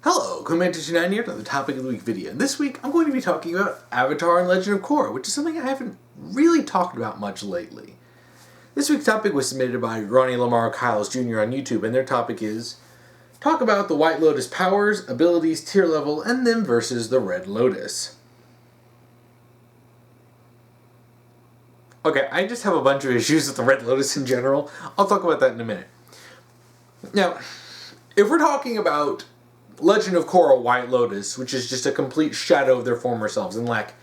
Hello, KylesJr here to the Topic of the Week video. And this week I'm going to be talking about Avatar and Legend of Korra, which is something I haven't really talked about much lately. This week's topic was submitted by RonnyLamar KylesJr on YouTube, and their topic is talk about the White Lotus powers, abilities, tier level, and them versus the Red Lotus. Okay, I just have a bunch of issues with the Red Lotus in general. I'll talk about that in a minute. Now, if we're talking about Legend of Korra White Lotus, which is just a complete shadow of their former selves and lack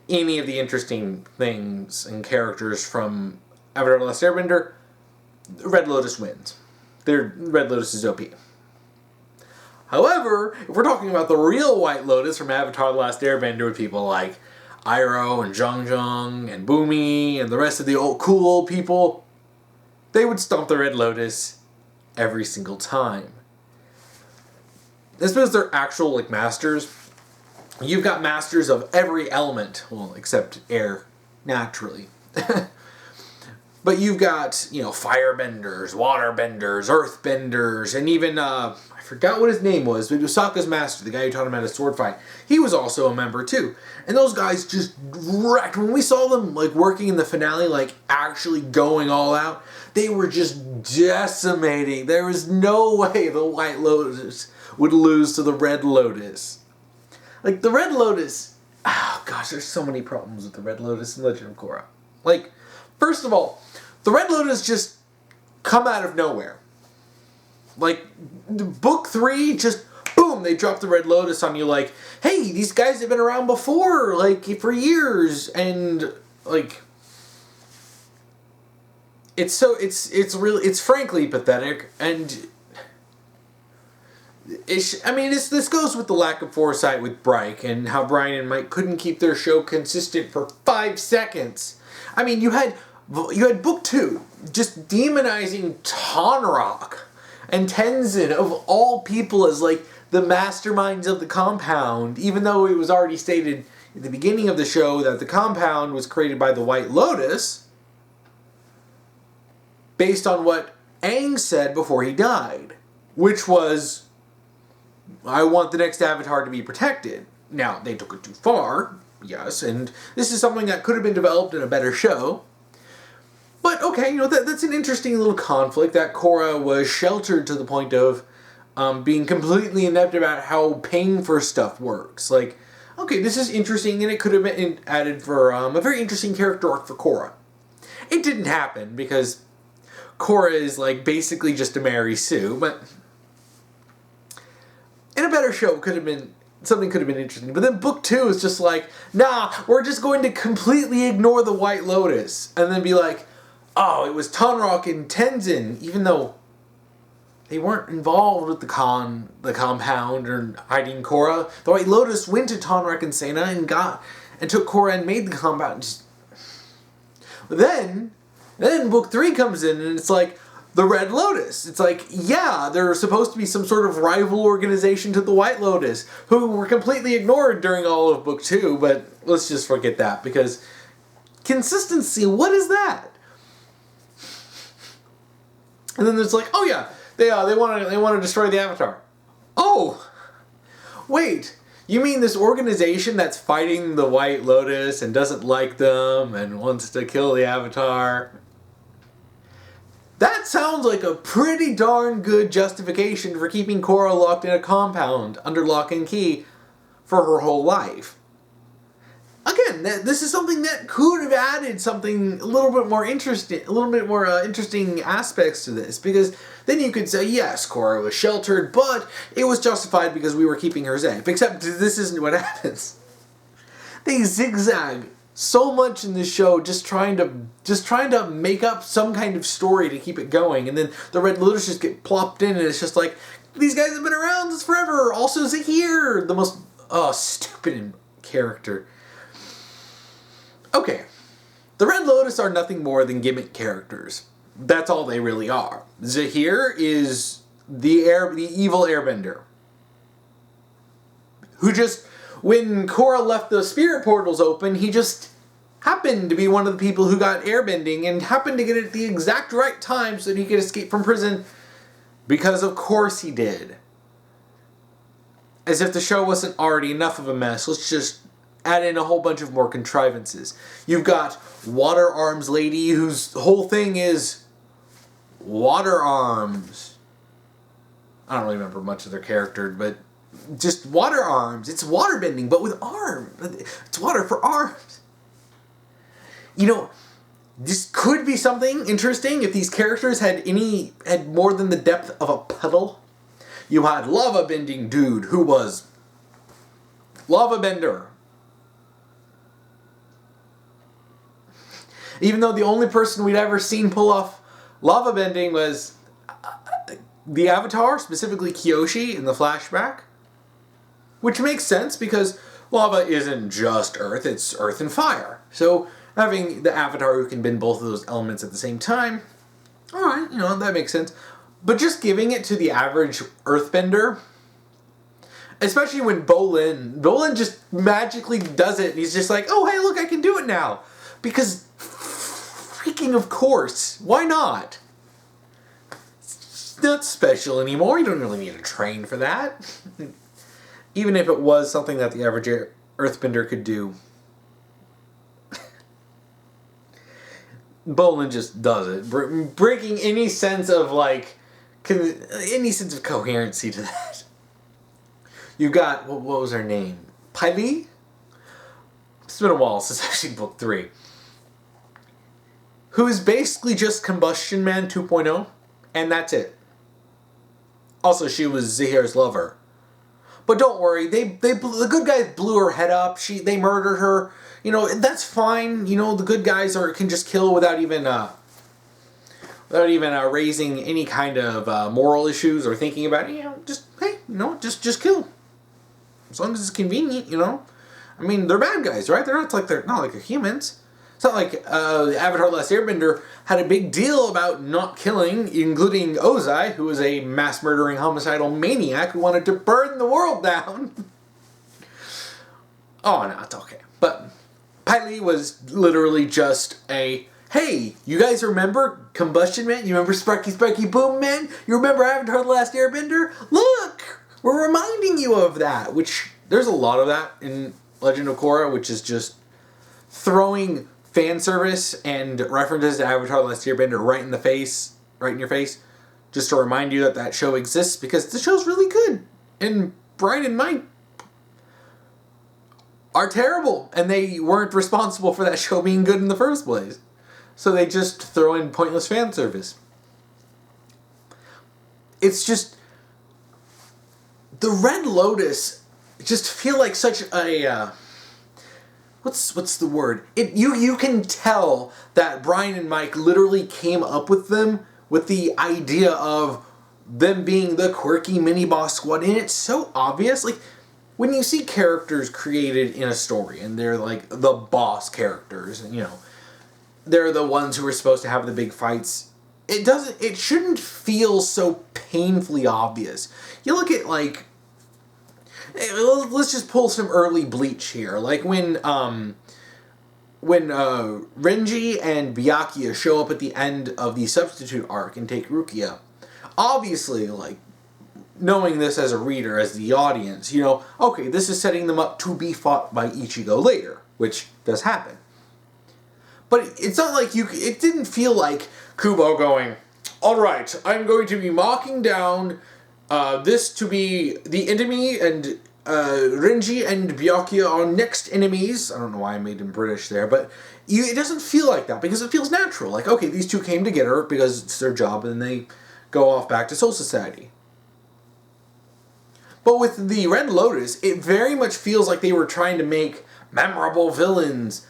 any of the interesting things and characters from Avatar The Last Airbender, Red Lotus wins. Red Lotus is OP. However, if we're talking about the real White Lotus from Avatar The Last Airbender with people like Iroh and Zhang and Boomy and the rest of the cool old people, they would stomp the Red Lotus every single time. That's because they're actual masters. You've got masters of every element, well, except air, naturally. But you've got, firebenders, waterbenders, earthbenders, and even, I forgot what his name was, but it was Sokka's master, the guy who taught him how to sword fight. He was also a member, too. And those guys just wrecked. When we saw them, working in the finale, actually going all out, they were just decimating. There was no way the White Lotus would lose to the Red Lotus. The Red Lotus, oh gosh, there's so many problems with the Red Lotus in Legend of Korra. First of all, the Red Lotus just come out of nowhere. Book 3, just boom, they drop the Red Lotus on you hey, these guys have been around before, for years, and, it's frankly pathetic, and this goes with the lack of foresight with Bryke and how Brian and Mike couldn't keep their show consistent for 5 seconds. You had Book 2 just demonizing Tonraq and Tenzin of all people as the masterminds of the compound, even though it was already stated at the beginning of the show that the compound was created by the White Lotus based on what Aang said before he died, which was, I want the next Avatar to be protected. Now, they took it too far, yes, and this is something that could have been developed in a better show. But, okay, that's an interesting little conflict, that Korra was sheltered to the point of being completely inept about how paying for stuff works. Okay, this is interesting, and it could have been added for a very interesting character arc for Korra. It didn't happen, because Korra is, basically just a Mary Sue, but in a better show, something could have been interesting. But then Book 2 is just nah, we're just going to completely ignore the White Lotus. And then be oh, it was Tonraq and Tenzin, even though they weren't involved with the compound or hiding Korra. The White Lotus went to Tonraq and Sena and took Korra and made the compound. Then Book 3 comes in and it's the Red Lotus. It's yeah, they're supposed to be some sort of rival organization to the White Lotus, who were completely ignored during all of Book 2, but let's just forget that, because consistency, what is that? And then there's oh yeah, they want to destroy the Avatar. Oh, wait, you mean this organization that's fighting the White Lotus and doesn't like them and wants to kill the Avatar? That sounds like a pretty darn good justification for keeping Korra locked in a compound under lock and key for her whole life. Again, this is something that could have added something a little bit more interesting aspects to this, because then you could say, yes, Korra was sheltered, but it was justified because we were keeping her safe. Except this isn't what happens. They zigzag so much in this show, just trying to make up some kind of story to keep it going, and then the Red Lotus just get plopped in, and it's just these guys have been around this forever. Also Zahir, the most stupid character. Okay, the Red Lotus are nothing more than gimmick characters. That's all they really are. Zahir is the evil airbender, who just, when Korra left the spirit portals open, he just happened to be one of the people who got airbending and happened to get it at the exact right time so that he could escape from prison, because of course he did. As if the show wasn't already enough of a mess, let's just add in a whole bunch of more contrivances. You've got Water Arms Lady, whose whole thing is water arms. I don't really remember much of their character, but just water arms. It's water bending, but with arms. It's water for arms. You know, this could be something interesting if these characters had more than the depth of a puddle. You had Lava Bending Dude, who was Lava Bender. Even though the only person we'd ever seen pull off lava bending was the Avatar, specifically Kyoshi in the flashback. Which makes sense because lava isn't just earth, it's earth and fire. So having the Avatar who can bend both of those elements at the same time, alright, that makes sense. But just giving it to the average earthbender, especially when Bolin just magically does it and he's just like, oh hey look, I can do it now. Because freaking of course, why not? It's not special anymore, you don't really need to train for that. Even if it was something that the average earthbender could do. Bolin just does it, breaking any sense of coherency to that. You've got, what was her name? Pylee? It's been a while since I've seen book 3. Who is basically just Combustion Man 2.0, and that's it. Also, she was Zahir's lover. But don't worry, the good guys blew her head up, they murdered her, that's fine, the good guys can just kill without even raising any kind of moral issues or thinking about it, just kill. As long as it's convenient, I mean, they're bad guys, right? They're not like they're humans. It's not like Avatar: The Last Airbender had a big deal about not killing, including Ozai, who was a mass-murdering homicidal maniac who wanted to burn the world down. Oh, no, it's okay. But Pylee was literally just a, hey, you guys remember Combustion Man? You remember Sparky Sparky Boom Man? You remember Avatar: The Last Airbender? Look! We're reminding you of that, which there's a lot of that in Legend of Korra, which is just throwing fan service and references to Avatar: The Last Airbender right in your face, just to remind you that show exists, because the show's really good. And Brian and Mike are terrible, and they weren't responsible for that show being good in the first place. So they just throw in pointless fan service. It's just, the Red Lotus just feel like such a, what's the word? You can tell that Brian and Mike literally came up with them with the idea of them being the quirky mini-boss squad, and it's so obvious. Like, when you see characters created in a story, and they're like the boss characters, they're the ones who are supposed to have the big fights, it shouldn't feel so painfully obvious. You look at, let's just pull some early Bleach here. Like when Renji and Byakuya show up at the end of the Substitute arc and take Rukia, obviously, knowing this as a reader, as the audience, okay, this is setting them up to be fought by Ichigo later, which does happen. But it's not like it didn't feel like Kubo going, alright, I'm going to be marking down this to be the enemy, and Renji and Byakuya are next enemies. I don't know why I made him British there, but it doesn't feel like that, because it feels natural. Like, okay, these two came together because it's their job, and then they go off back to Soul Society. But with the Red Lotus, it very much feels like they were trying to make memorable villains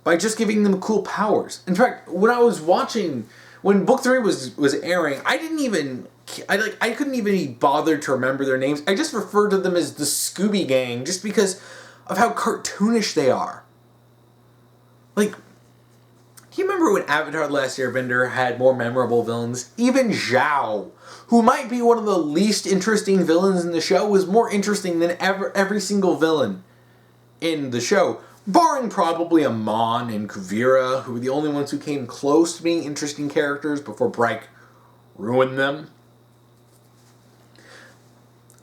by just giving them cool powers. In fact, when I was watching, when Book 3 was airing, I couldn't even be bothered to remember their names. I just referred to them as the Scooby Gang, just because of how cartoonish they are. Like, do you remember when Avatar: The Last Airbender had more memorable villains? Even Zhao, who might be one of the least interesting villains in the show, was more interesting than every single villain in the show. Barring probably Amon and Kuvira, who were the only ones who came close to being interesting characters before Bryke ruined them.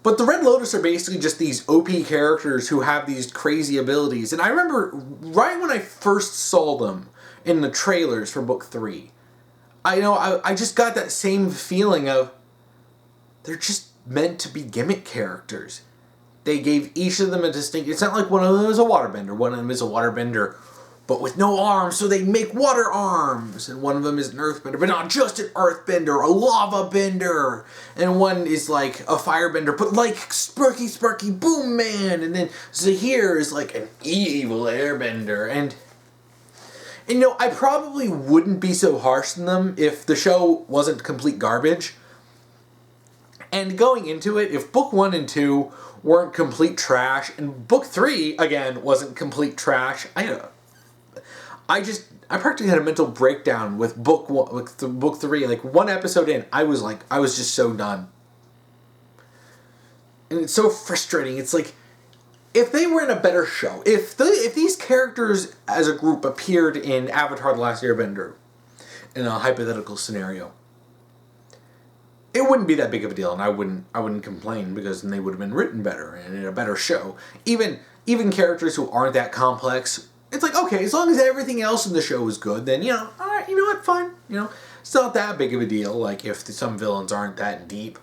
But the Red Lotus are basically just these OP characters who have these crazy abilities. And I remember right when I first saw them in the trailers for book 3, I just got that same feeling of they're just meant to be gimmick characters. They gave each of them a distinct... It's not like one of them is a waterbender. One of them is a waterbender, but with no arms, so they make water arms. And one of them is an earthbender, but not just an earthbender, a lava bender. And one is like a firebender, but like Sparky Boom Man. And then Zahir is like an evil airbender. And I probably wouldn't be so harsh on them if the show wasn't complete garbage. And going into it, if book 1 and 2 weren't complete trash, and book 3, again, wasn't complete trash, I practically had a mental breakdown with book 3. Like, one episode in, I was just so done. And it's so frustrating. It's like, if they were in a better show, if these characters as a group appeared in Avatar: The Last Airbender, in a hypothetical scenario, it wouldn't be that big of a deal, and I wouldn't complain, because then they would have been written better and in a better show. Even characters who aren't that complex, it's like, okay, as long as everything else in the show is good, then, all right, you know what, fine. It's not that big of a deal, like if some villains aren't that deep.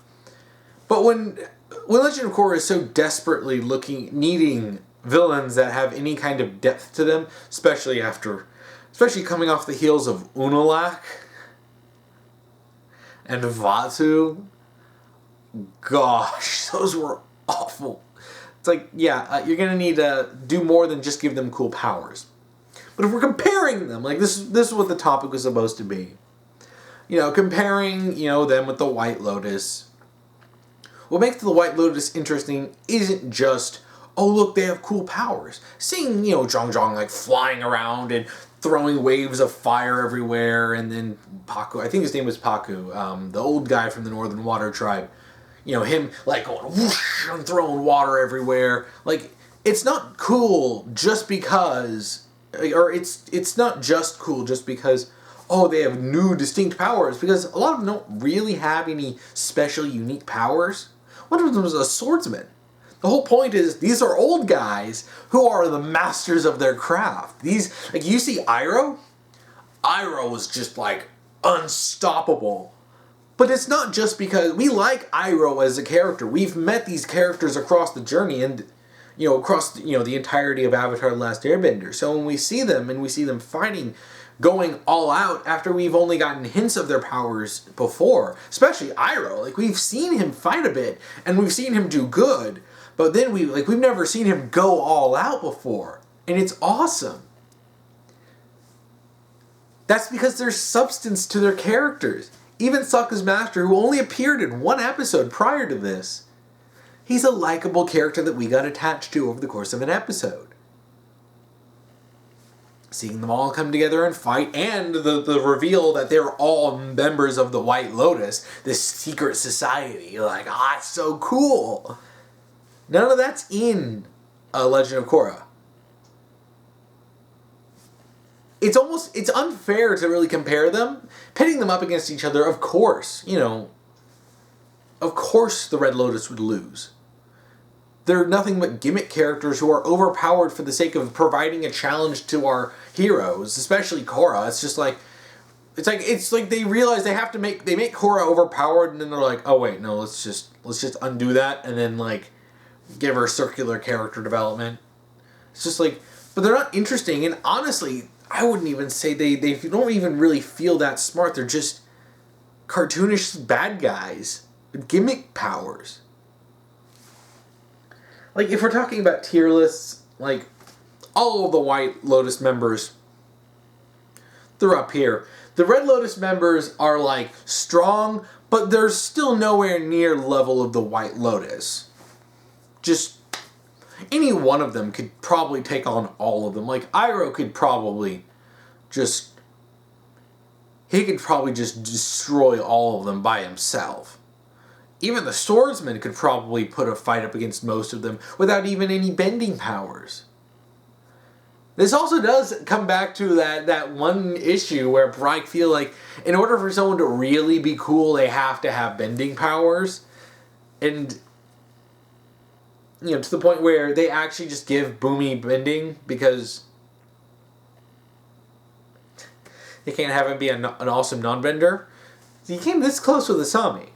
But when Legend of Korra is so desperately needing villains that have any kind of depth to them, especially coming off the heels of Unalaq and Vaatu, gosh, those were awful. It's like, yeah, you're going to need to do more than just give them cool powers. But if we're comparing them, like this is what the topic was supposed to be. Comparing, them with the White Lotus. What makes the White Lotus interesting isn't just, oh, look, they have cool powers. Seeing, Zhang like flying around and throwing waves of fire everywhere, and then Paku, I think his name was Paku, the old guy from the Northern Water Tribe, him like going whoosh and throwing water everywhere. Like, it's not cool just because, or it's not just cool just because, oh, they have new distinct powers, because a lot of them don't really have any special unique powers. One of them is a swordsman. The whole point is, these are old guys who are the masters of their craft. These, like, you see Iroh? Iroh was just, like, unstoppable. But it's not just because we like Iroh as a character. We've met these characters across the journey and, across, the entirety of Avatar: The Last Airbender. So when we see them and we see them fighting, going all out after we've only gotten hints of their powers before, especially Iroh, like, we've seen him fight a bit and we've seen him do good. But then we've never seen him go all out before. And it's awesome. That's because there's substance to their characters. Even Sokka's master, who only appeared in one episode prior to this, he's a likable character that we got attached to over the course of an episode. Seeing them all come together and fight, and the reveal that they're all members of the White Lotus, this secret society. You're like, it's so cool. None of that's in Legend of Korra. It's unfair to really compare them. Pitting them up against each other, of course, of course the Red Lotus would lose. They're nothing but gimmick characters who are overpowered for the sake of providing a challenge to our heroes, especially Korra. It's like they realize they make Korra overpowered, and then they're like, oh wait, no, let's just undo that, and then like give her circular character development. It's just like, but they're not interesting, and honestly, I wouldn't even say they don't even really feel that smart. They're just cartoonish bad guys with gimmick powers. Like, if we're talking about tier lists, like, all of the White Lotus members, they're up here. The Red Lotus members are, like, strong, but they're still nowhere near the level of the White Lotus. Just, any one of them could probably take on all of them. Like, Iroh could probably just destroy all of them by himself. Even the swordsman could probably put a fight up against most of them without even any bending powers. This also does come back to that one issue where I feel like in order for someone to really be cool, they have to have bending powers. And to the point where they actually just give Boomy bending because they can't have him be an awesome non-bender. He came this close with Asami.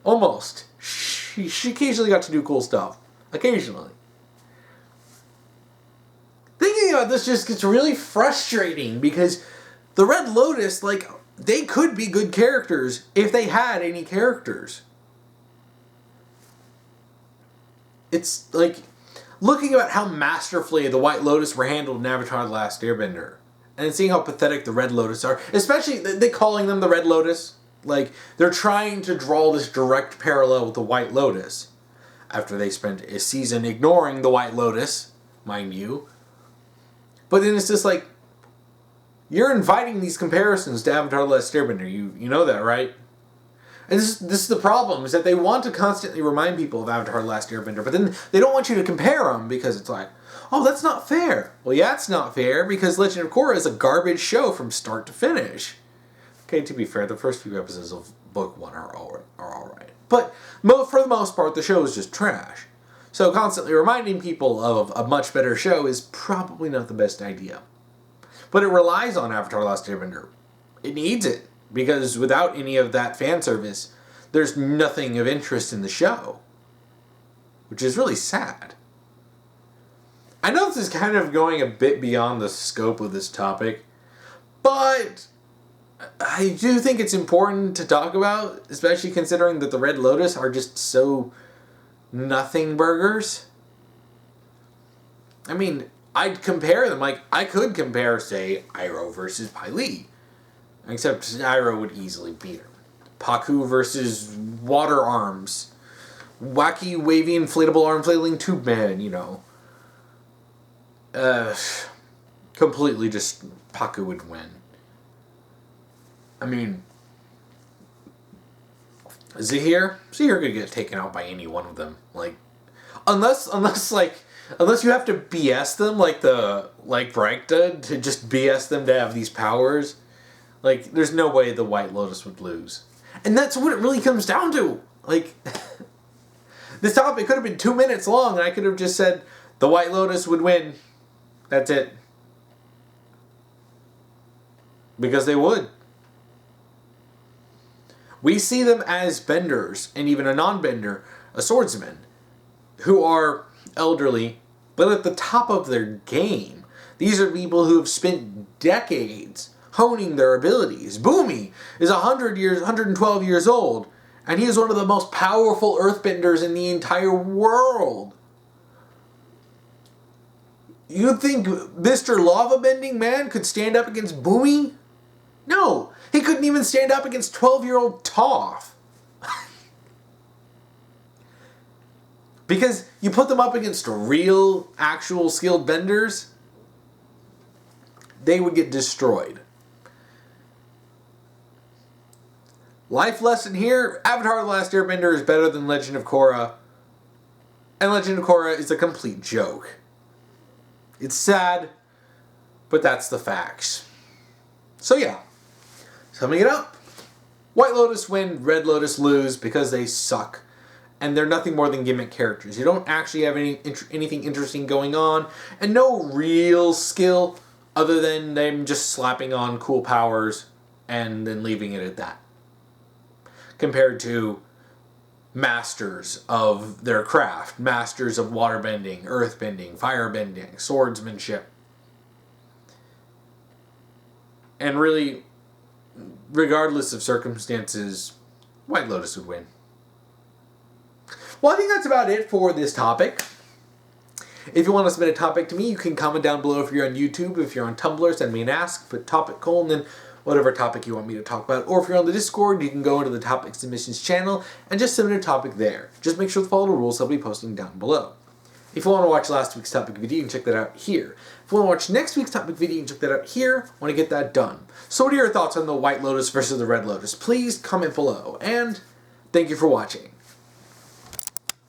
Almost. She occasionally got to do cool stuff. Occasionally. Thinking about this just gets really frustrating because the Red Lotus, like, they could be good characters if they had any characters. It's like looking at how masterfully the White Lotus were handled in Avatar: The Last Airbender, and seeing how pathetic the Red Lotus are, especially they calling them the Red Lotus. Like, they're trying to draw this direct parallel with the White Lotus after they spent a season ignoring the White Lotus, mind you. But then it's just like, you're inviting these comparisons to Avatar: The Last Airbender. You know that, right? And this is the problem, is that they want to constantly remind people of Avatar: The Last Airbender, but then they don't want you to compare them because it's like, oh, that's not fair. Well, yeah, it's not fair because Legend of Korra is a garbage show from start to finish. Okay, to be fair, the first few episodes of Book 1 are all right. But for the most part, the show is just trash. So constantly reminding people of a much better show is probably not the best idea. But it relies on Avatar: The Last Airbender. It needs it. Because without any of that fan service, there's nothing of interest in the show. Which is really sad. I know this is kind of going a bit beyond the scope of this topic, but I do think it's important to talk about, especially considering that the Red Lotus are just so nothing burgers. I mean, I'd compare them, like, I could compare, say, Iroh versus Pai Li. Except Iroh would easily beat her. Paku versus Water Arms. Wacky, wavy, inflatable arm flailing tube man, completely just Paku would win. I mean, Zahir could get taken out by any one of them. Like, unless you have to BS them like Bright did, to just BS them to have these powers. Like, there's no way the White Lotus would lose. And that's what it really comes down to. Like, this topic could have been 2 minutes long, and I could have just said, the White Lotus would win. That's it. Because they would. We see them as benders, and even a non-bender, a swordsman, who are elderly, but at the top of their game. These are people who have spent decades honing their abilities. Boomy is 112 years old, and he is one of the most powerful earthbenders in the entire world. You think Mr. Lava Bending Man could stand up against Boomy? No, he couldn't even stand up against 12-year-old Toph. Because you put them up against real, actual skilled benders, they would get destroyed. Life lesson here, Avatar: The Last Airbender is better than Legend of Korra. And Legend of Korra is a complete joke. It's sad, but that's the facts. So yeah, summing it up. White Lotus win, Red Lotus lose because they suck. And they're nothing more than gimmick characters. You don't actually have anything interesting going on. And no real skill other than them just slapping on cool powers and then leaving it at that. Compared to masters of their craft. Masters of waterbending, earthbending, firebending, swordsmanship. And really, regardless of circumstances, White Lotus would win. Well, I think that's about it for this topic. If you want to submit a topic to me, you can comment down below if you're on YouTube. If you're on Tumblr, send me an ask, put topic : and then whatever topic you want me to talk about. Or if you're on the Discord, you can go into the topic submissions channel and just submit a topic there. Just make sure to follow the rules I'll be posting down below. If you want to watch last week's topic video, you can check that out here. If you want to watch next week's topic video, you can check that out here. I want to get that done. So what are your thoughts on the White Lotus versus the Red Lotus? Please comment below. And thank you for watching.